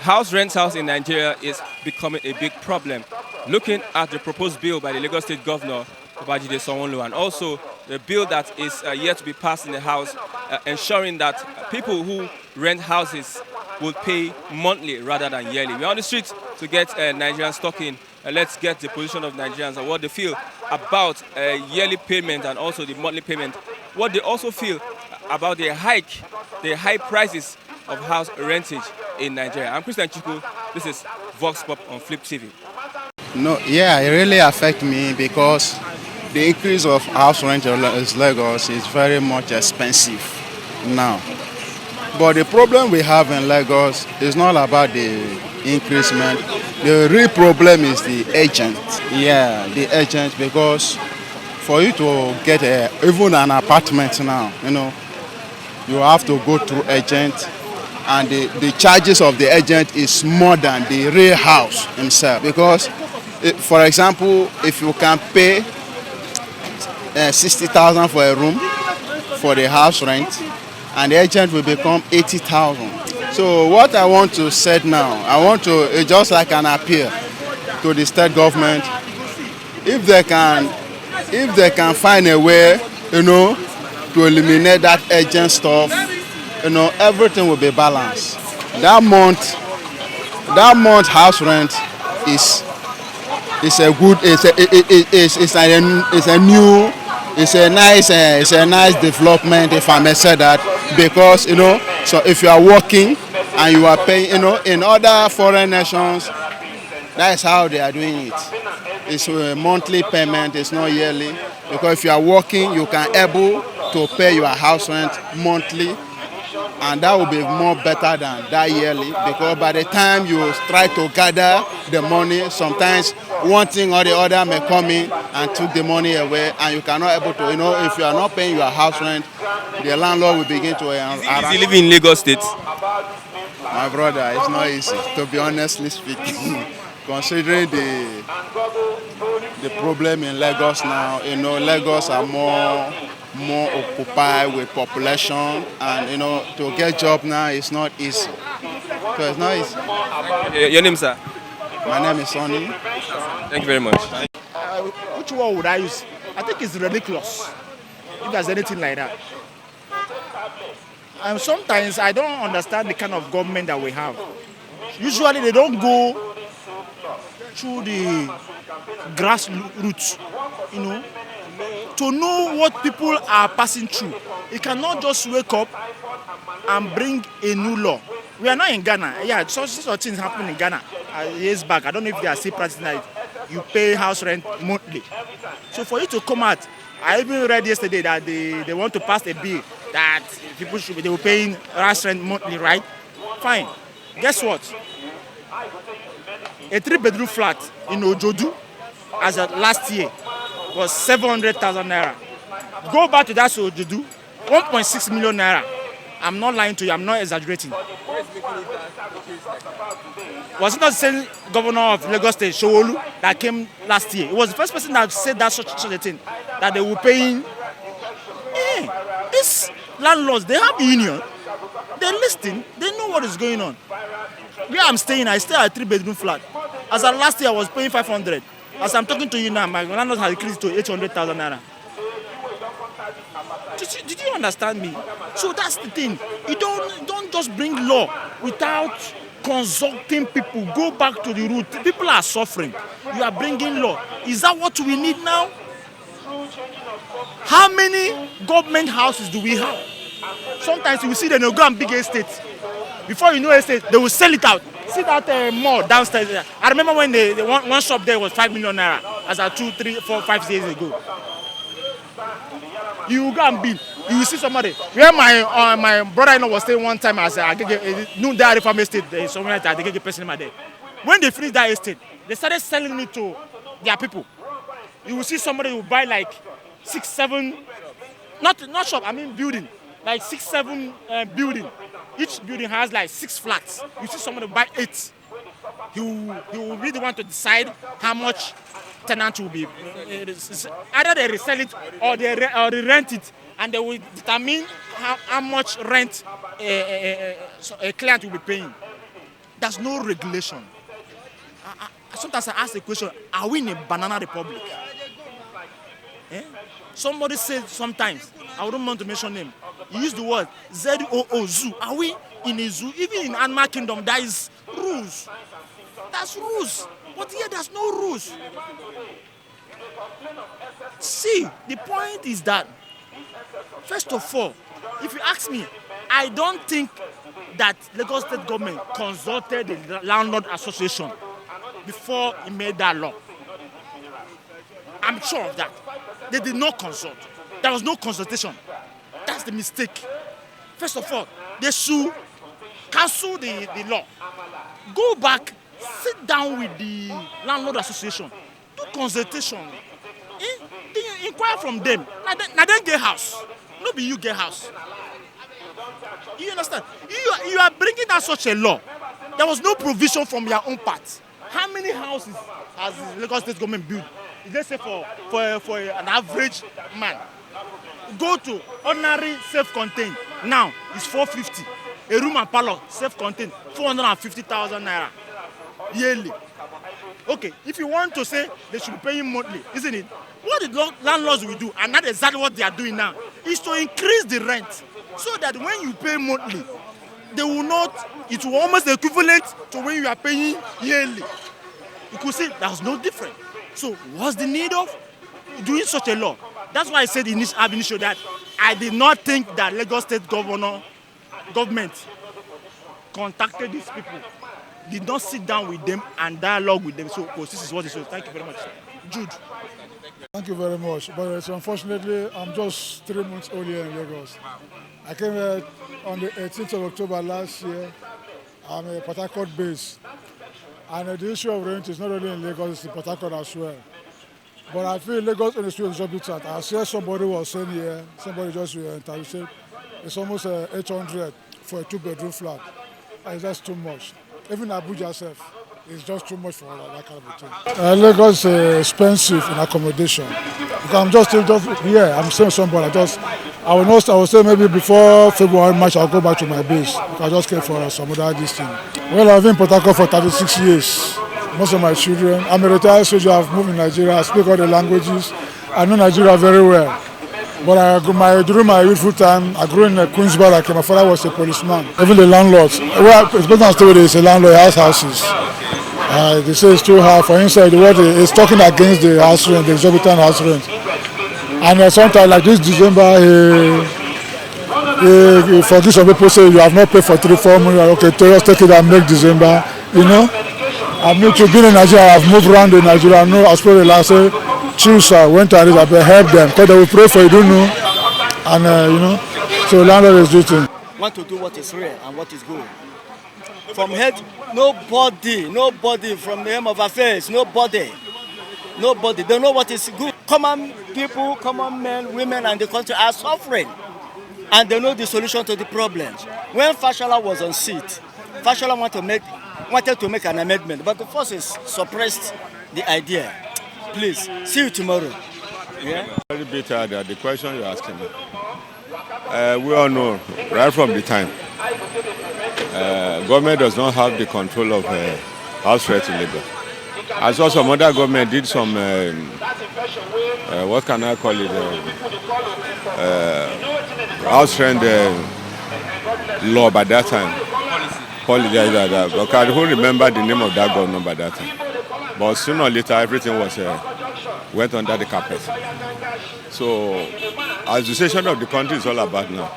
House rentals in Nigeria is becoming a big problem. Looking at the proposed bill by the Lagos State Governor, Babajide Sanwo-Olu, and also the bill that is yet to be passed in the House, ensuring that people who rent houses will pay monthly rather than yearly. We're on the street to get Nigerians talking. Let's get the position of Nigerians and what they feel about yearly payment and also the monthly payment. What they also feel about the high prices of house rentage in Nigeria. I'm Christian Chuku. This is Vox-Pop on Flip TV. No, yeah, it really affects me because the increase of house rent in Lagos is very much expensive now. But the problem we have in Lagos is not about the increasement. The real problem is the agent. Yeah, the agent, because for you to get even an apartment now, you have to go through agent, and the charges of the agent is more than the real house himself. Because, for example, if you can pay 60,000 for a room for the house rent, and the agent will become 80,000. So what I want to say now, it's just like an appeal to the state government. If they can find a way, to eliminate that agent stuff, everything will be balanced. That month house rent is a nice development, if I may say that, because so if you are working and you are paying, in other foreign nations, that is how they are doing it. It's a monthly payment, it's not yearly, because if you are working, you can able to pay your house rent monthly, and that will be more better than that yearly, because by the time you try to gather the money, sometimes one thing or the other may come in and took the money away, and you cannot able to, if you are not paying your house rent, the landlord will begin to... Is he living in Lagos State? My brother, it's not easy, to be honestly speaking. Considering the problem in Lagos now, Lagos are more occupied with population, and to get job now is not easy. So it's not easy. Your name, sir? My name is Sonny. Thank you very much. Which one would I use? I think it's ridiculous, if there's anything like that. And sometimes I don't understand the kind of government that we have. Usually they don't go through the grassroots, to know what people are passing through. You cannot just wake up and bring a new law. We are not in Ghana. Yeah, such things happen in Ghana years back. I don't know if they are still practicing that. You pay house rent monthly. So for you to come out, I even read yesterday that they want to pass a bill that people they were paying house rent monthly, right? Fine. Guess what? A 3-bedroom flat in Ojodu as of last year was 700,000 naira. Go back to that Ojodu, 1.6 million naira. I'm not lying to you, I'm not exaggerating. Was it not the same governor of Lagos State, Sanwo-Olu, that came last year? It was the first person that said that such a thing, that they were paying. These landlords, they have union, they listen, they know what is going on. Where I'm staying, I stay at a 3-bedroom flat. As of last year, I was paying 500. As I'm talking to you now, my landlord has increased to 800,000 naira. Did you understand me? So that's the thing. You don't just bring law without consulting people. Go back to the root. People are suffering. You are bringing law. Is that what we need now? How many government houses do we have? Sometimes you see them go and big estates. Before you know estate, they will sell it out. See that mall downstairs there. I remember when one shop there was 5 million naira as of 2, 3, 4, 5 years ago. You will go and build. You will see somebody. Where my brother-in-law was staying one time as a new dairy farm estate, somewhere like that, they get a person in there. When they finished that estate, they started selling it to their people. You will see somebody who buy like 6, 7, not shop, I mean building, like 6, 7 building. Each building has like 6 flats. You see somebody buy 8. He will really want to decide how much tenant will be. Either they resell it or they rent it, and they will determine how much rent a client will be paying. there's no regulation. Sometimes I ask the question, are we in a banana republic? Somebody said sometimes, I don't want to mention name, he used the word ZOO, zoo. Are we in a zoo? Even in animal kingdom, there is rules. That's rules. But here, there's no rules. See, the point is that, first of all, if you ask me, I don't think that Lagos State government consulted the landlord association before he made that law. I'm sure of that. They did not consult. There was no consultation. That's the mistake. First of all, they should cancel the law. Go back, sit down with the landlord association, do consultation. Then you inquire from them. Now they get house. No be you get house. You understand? You are bringing out such a law. There was no provision from your own part. How many houses has the Lagos State government built? Let's say for an average man. Go to ordinary self-contained. Now it's 450. A room and parlor self-contained 450,000 naira yearly. Okay, if you want to say they should be paying monthly, isn't it? What the landlords will do, and that's exactly what they are doing now, is to increase the rent so that when you pay monthly, they will not. It will almost equivalent to when you are paying yearly. You could see there's no difference. So what's the need of doing such a law? That's why I said in this ab initio that I did not think that Lagos State government contacted these people, did not sit down with them and dialogue with them. So this is what it is. Thank you very much. Jude. Thank you very much. But unfortunately, I'm just 3 months old here in Lagos. I came here on the 18th of October last year. I'm a Port Harcourt base. And the issue of rent is not only in Lagos, it's in Port Harcourt as well. But I feel Lagos in the street is exorbitant. I see somebody was saying here, somebody just entered, said it's almost 800 for a 2-bedroom flat. And it's just too much. Even Abuja itself is just too much for that kind of a thing. Lagos is expensive in accommodation. Because I'm just here, I'm saying somebody, I will say maybe before February, March, I'll go back to my base. I just came for some other this thing. Well, I've been in Port Harcourt for 36 years. Most of my children. I'm a retired soldier. I've moved in Nigeria. I speak all the languages. I know Nigeria very well. But during my youthful time, I grew in Queensborough. Like my father was a policeman. Even the landlords. Well, it's better than story. It's a landlord. He has houses. They say it's too high for inside. The world is talking against the house rent, the exorbitant house rent. And sometimes, like this December, for this some people say you have not paid for 3-4 months. Okay, just take it and make December. You know, I've moved to being in Nigeria. I've moved around in Nigeria. I know I spoke the last day. Choose went to help them because they will pray for you, don't know. And you know, so landlord is doing things. Want to do what is real and what is good. From head, nobody from the hem of affairs, nobody, they know what is good. Common people, common men, women, and the country are suffering, and they know the solution to the problems. When Fashola was on seat, Fashola wanted to make an amendment, but the forces suppressed the idea. Please, see you tomorrow. Yeah? Very bitter that the question you're asking me. We all know right from the time government does not have the control of house rent in Lagos. I saw some other government did some what can I call it, house rent law by that time. Policy. But I don't remember the name of that government by that time. But sooner or later, everything was went under the carpet. So, as the situation of the country is all about now,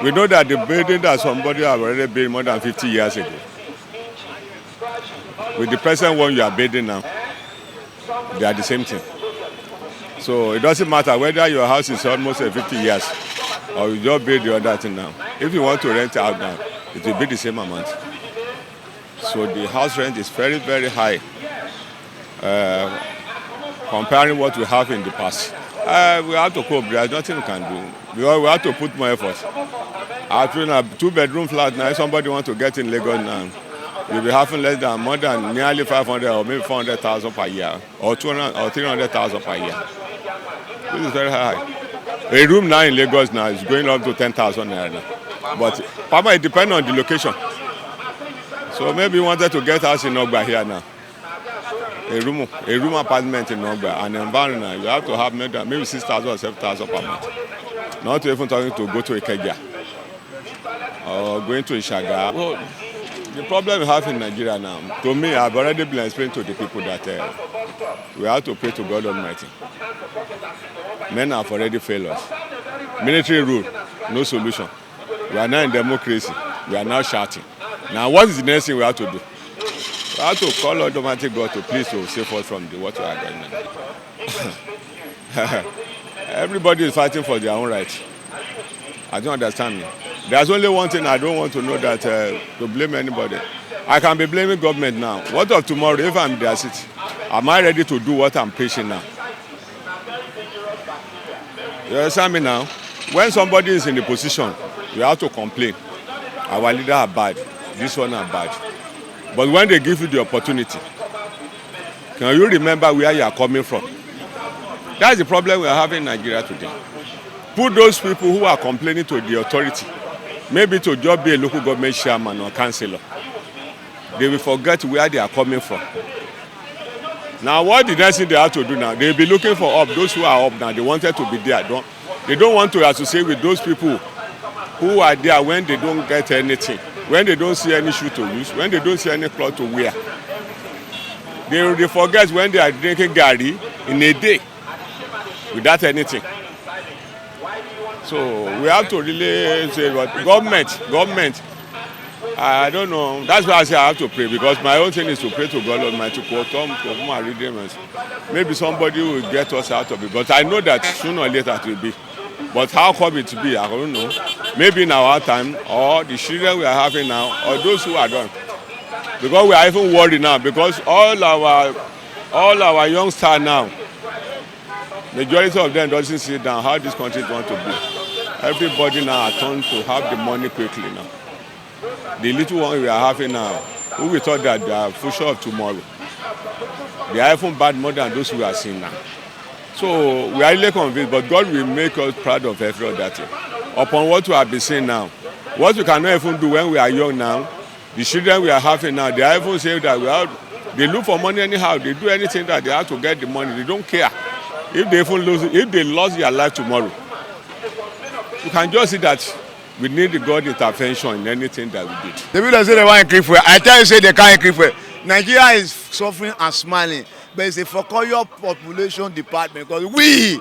we know that the building that somebody have already built more than 50 years ago, with the present one you are building now, they are the same thing. So it doesn't matter whether your house is almost 50 years or you just build the other thing now. If you want to rent out now, it will be the same amount. So the house rent is very, very high comparing what we have in the past. We have to cope. There's nothing we can do. We have to put more effort. After a 2-bedroom flat now, if somebody wants to get in Lagos now, you'll be having more than nearly 500 or maybe 400,000 per year, or 200 or 300,000 per year. This is very high. A room now in Lagos now is going up to 10,000 naira. But it depends on the location. So maybe he wanted to get house in Ogba here now. A room apartment in Ogba, an environment. You have to have maybe 6,000 or 7,000 per month. Not even talking to go to Ikeja or going to Ishaga. Well, the problem we have in Nigeria now, to me, I've already been explaining to the people that we have to pray to God Almighty. Men have already failed us. Military rule, no solution. We are now in democracy. We are now shouting. Now, what is the next thing we have to do? We have to call Almighty God to please to save us from what we are going on. Everybody is fighting for their own rights. I don't understand me. There's only one thing I don't want to know, that to blame anybody. I can be blaming government now. What of tomorrow if I'm in their seat? Am I ready to do what I'm preaching now? You understand me now? When somebody is in the position, we have to complain. Our leaders are bad. This one are bad. But when they give you the opportunity, can you remember where you are coming from? That's the problem we are having in Nigeria today. Put those people who are complaining to the authority, maybe to just be a local government chairman or councillor. They will forget where they are coming from. Now, what the next thing they have to do now? They'll be looking for up. Those who are up now, they wanted to be there. They don't want to associate with those people who are there when they don't get anything, when they don't see any shoe to use, when they don't see any cloth to wear. They forget when they are drinking gari in a day without anything. So we have to really say what government. I don't know. That's why I say I have to pray, because my own thing is to pray to God Almighty to come to my redeemers. Maybe somebody will get us out of it, but I know that sooner or later it will be. But how come it to be? I don't know. Maybe in our time, or the children we are having now, or those who are done. Because we are even worried now, because all our youngsters now, majority of them doesn't sit down how this country is going to be. Everybody now are turned to have the money quickly now. The little one we are having now, who we thought that they are future of tomorrow, they are even bad more than those we are seeing now. So we are really convinced, but God will make us proud of every other thing. Upon what we have been seeing now, what we cannot even do when we are young now, the children we are having now, they are even saying that they look for money anyhow. They do anything that they have to get the money. They don't care if they even lose. If they lost their life tomorrow, you can just see that we need the God intervention in anything that we did. The people say they want to increase. I tell you, say they can't increase. Nigeria is suffering and smiling, but it's a foreclosure population department, because we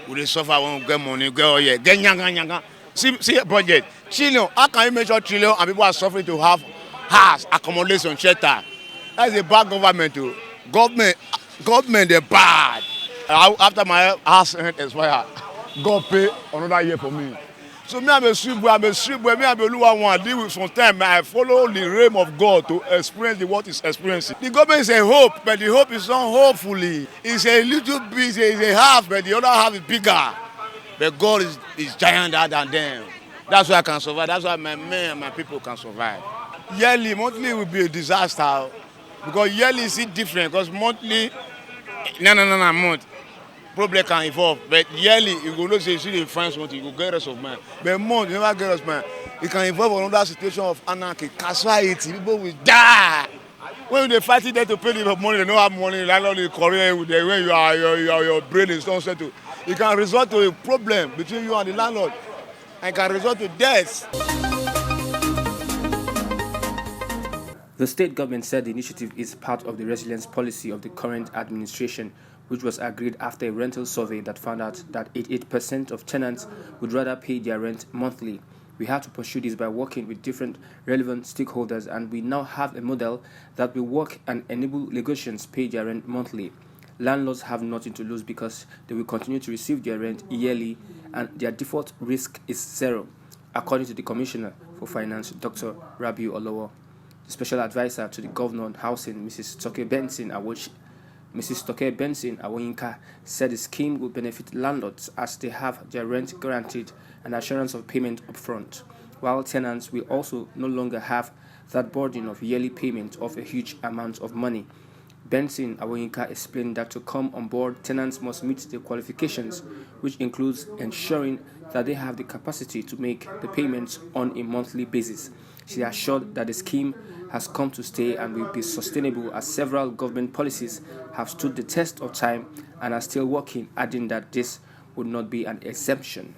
will suffer when we get money, get all get nyanga. See budget. Trillion. How can you measure trillion and people are suffering to have house, accommodation, shelter? That's a bad government too. Government they're bad. After my house rent expire, God pay another year for me. So me, I'm a street boy, me, I'm a Lua one. Deal with some time. I follow the realm of God to experience what is experiencing. The government is a hope, but the hope is not hopefully. It's a little bit, it's a half, but the other half is bigger. But God is gianter than them. That's why I can survive. That's why my men and my people can survive. Yearly, monthly will be a disaster. Because yearly is different. Because monthly, month. Problem can evolve, but yearly you go know say you see the find something, you go get rest of mind. But month you never get rest of mind. It can involve another situation of anarchy, casualty, people will die. When they fight it there to pay the money, they don't have money, landlord is Korean when your brain is not settled. It can result to a problem between you and the landlord, and can result to death. The state government said the initiative is part of the resilience policy of the current administration, which was agreed after a rental survey that found out that 88% of tenants would rather pay their rent monthly. We had to pursue this by working with different relevant stakeholders, and we now have a model that will work and enable Lagosians pay their rent monthly. Landlords have nothing to lose because they will continue to receive their rent yearly and their default risk is zero, according to the Commissioner for Finance, Dr. Rabiu Olowo. The Special Advisor to the Governor on Housing, Mrs. Toke Benson Awoyinka, said the scheme will benefit landlords as they have their rent guaranteed and assurance of payment upfront, while tenants will also no longer have that burden of yearly payment of a huge amount of money. Benson Awoyinka explained that to come on board, tenants must meet the qualifications, which includes ensuring that they have the capacity to make the payments on a monthly basis. She assured that the scheme has come to stay and will be sustainable, as several government policies have stood the test of time and are still working, adding that this would not be an exception.